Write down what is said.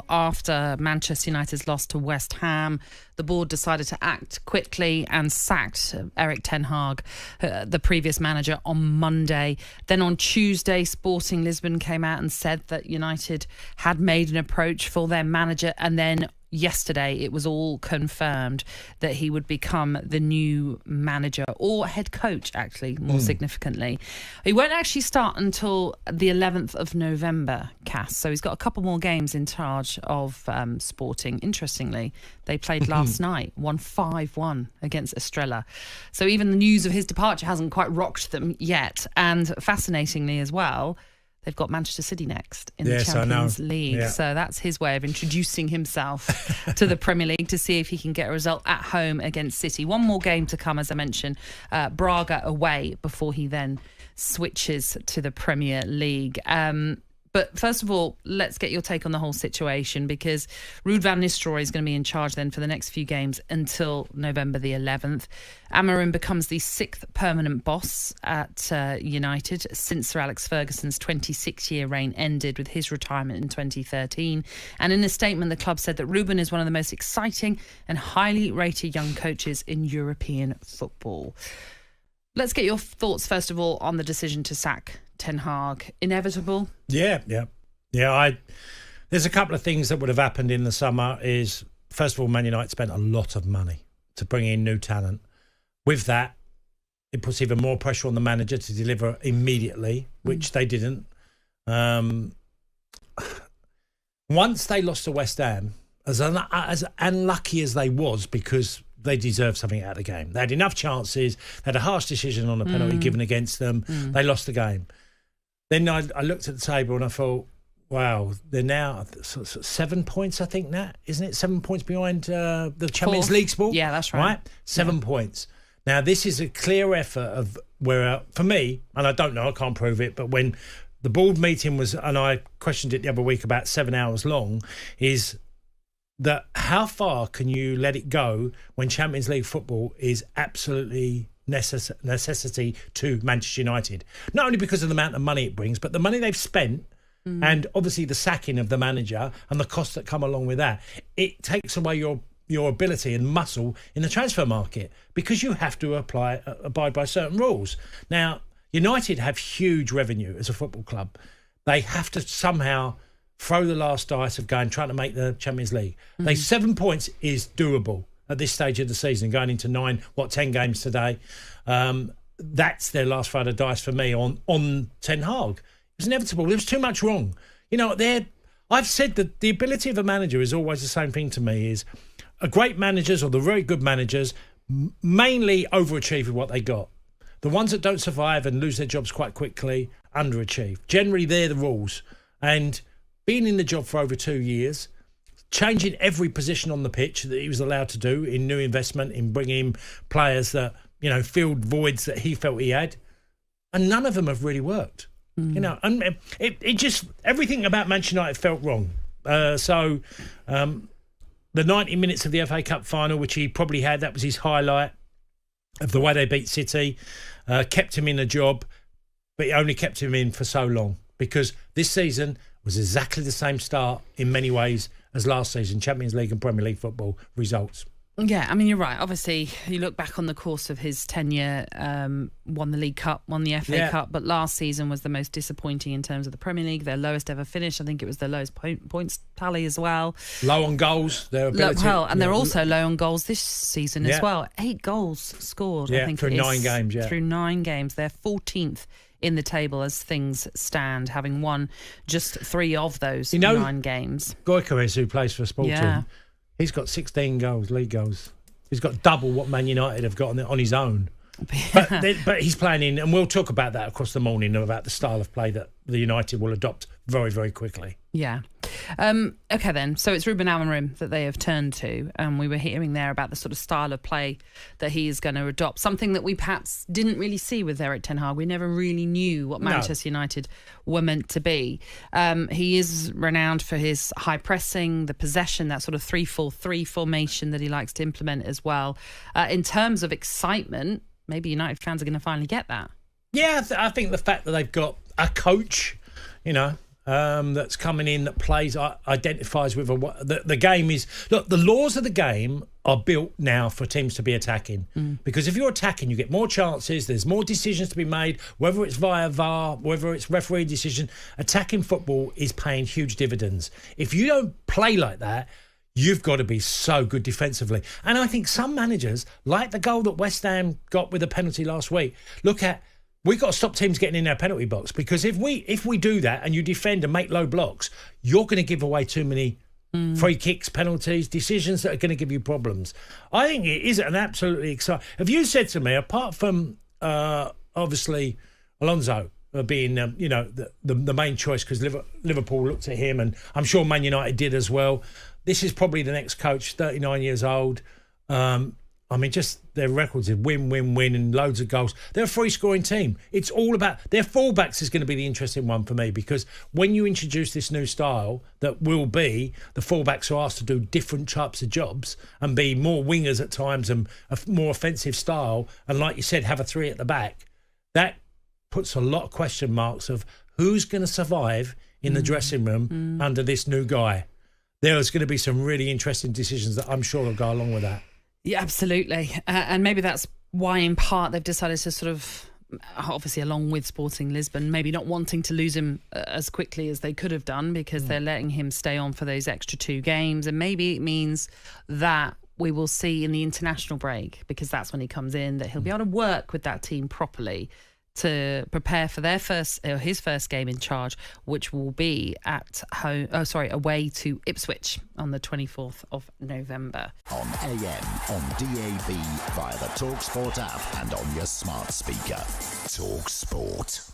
After Manchester United's loss to West Ham, the board decided to act quickly and sacked Erik Ten Hag, the previous manager, on Monday. Then on Tuesday, Sporting Lisbon came out and said that United had made an approach for their manager, and then yesterday it was all confirmed that he would become the new manager, or head coach, actually, more significantly. He won't actually start until the 11th of November, Cass, so he's got a couple more games in charge of Sporting. Interestingly, they played last night, won 5-1 against Estrella. So even the news of his departure hasn't quite rocked them yet. And fascinatingly as well, they've got Manchester City next in the Champions League. Yeah. So that's his way of introducing himself to the Premier League, to see if he can get a result at home against City. One more game to come, as I mentioned, Braga away, before he then switches to the Premier League. But first of all, let's get your take on the whole situation, because Ruud van Nistelrooy is going to be in charge then for the next few games until November the 11th. Amorim becomes the 6th permanent boss at United since Sir Alex Ferguson's 26-year reign ended with his retirement in 2013. And in a statement, the club said that Ruben is one of the most exciting and highly rated young coaches in European football. Let's get your thoughts, first of all, on the decision to sack Ten Hag. Inevitable? Yeah. There's a couple of things that would have happened in the summer. Is, first of all, Man United spent a lot of money to bring in new talent. With that, it puts even more pressure on the manager to deliver immediately, which they didn't. Once they lost to West Ham, as unlucky as they was, because they deserved something out of the game. They had enough chances. They had a harsh decision on a penalty given against them. They lost the game. Then I looked at the table and I thought, wow, they're now 7 points, I think, Nat, isn't it? 7 points behind the Champions League sport? Yeah, that's right. 7 points. Now, this is a clear effort of where, for me, and I don't know, I can't prove it, but when the board meeting was, and I questioned it the other week, about 7 hours long, is that how far can you let it go when Champions League football is absolutely necessity to Manchester United? Not only because of the amount of money it brings, but the money they've spent, and obviously the sacking of the manager and the costs that come along with that. It takes away your ability and muscle in the transfer market, because you have to abide by certain rules. Now, United have huge revenue as a football club. They have to somehow throw the last dice of trying to make the Champions League. 7 points is doable at this stage of the season, going into 10 games today. That's their last throw of the dice for me on Ten Hag. It was inevitable. There was too much wrong. I've said that the ability of a manager is always the same thing to me, is a great managers, or the very good managers, mainly overachieve with what they got. The ones that don't survive and lose their jobs quite quickly, underachieve. Generally, they're the rules. And being in the job for over 2 years, changing every position on the pitch that he was allowed to do, in new investment, in bringing players that, filled voids that he felt he had, and none of them have really worked. And it just, everything about Manchester United felt wrong. The 90 minutes of the FA Cup final, which he probably had, that was his highlight of the way they beat City, kept him in a job, but it only kept him in for so long, because this season was exactly the same start in many ways as last season, Champions League and Premier League football results. Yeah, I mean, you're right. Obviously, you look back on the course of his tenure, won the League Cup, won the FA Cup, but last season was the most disappointing in terms of the Premier League. Their lowest ever finish. I think it was their lowest points tally as well. Low on goals. Their ability, they're also low on goals this season as well. 8 goals scored, I think, through 9 games. Through 9 games. They're 14th in the table as things stand, having won just 3 of those 9 games. Gyökeres, who plays for Sporting, he's got 16 goals, league goals. He's got double what Man United have got on his own. But he's playing in, and we'll talk about that across the morning, about the style of play that the United will adopt very, very quickly. Yeah. Okay, then. So it's Ruben Amorim that they have turned to. We were hearing there about the sort of style of play that he is going to adopt, something that we perhaps didn't really see with Erik Ten Hag. We never really knew what Manchester United were meant to be. He is renowned for his high pressing, the possession, that sort of 3-4-3 formation that he likes to implement as well. In terms of excitement, maybe United fans are going to finally get that. Yeah, I think the fact that they've got a coach, that's coming in that plays, identifies with the game is... Look, the laws of the game are built now for teams to be attacking. Because if you're attacking, you get more chances, there's more decisions to be made, whether it's via VAR, whether it's referee decision. Attacking football is paying huge dividends. If you don't play like that, you've got to be so good defensively. And I think some managers, like the goal that West Ham got with a penalty last week, we've got to stop teams getting in our penalty box, because if we do that and you defend and make low blocks, you're going to give away too many free kicks, penalties, decisions that are going to give you problems. I think it is an absolutely exciting... Have you said to me, apart from obviously Alonso being the main choice, because Liverpool looked at him, and I'm sure Man United did as well, this is probably the next coach, 39 years old. I mean, just their records of win, and loads of goals. They're a free-scoring team. It's all about... Their fullbacks is going to be the interesting one for me, because when you introduce this new style that will be the fullbacks are asked to do different types of jobs and be more wingers at times and a more offensive style, and like you said, have a three at the back, that puts a lot of question marks of who's going to survive in the dressing room under this new guy. There's going to be some really interesting decisions that I'm sure will go along with that. Yeah, absolutely. And maybe that's why, in part, they've decided to sort of, obviously along with Sporting Lisbon, maybe not wanting to lose him as quickly as they could have done, because they're letting him stay on for those extra 2 games. And maybe it means that we will see in the international break, because that's when he comes in, that he'll be able to work with that team properly to prepare for his first game in charge, which will be away to Ipswich on the 24th of November. On AM, on DAB, via the talkSPORT app and on your smart speaker. talkSPORT.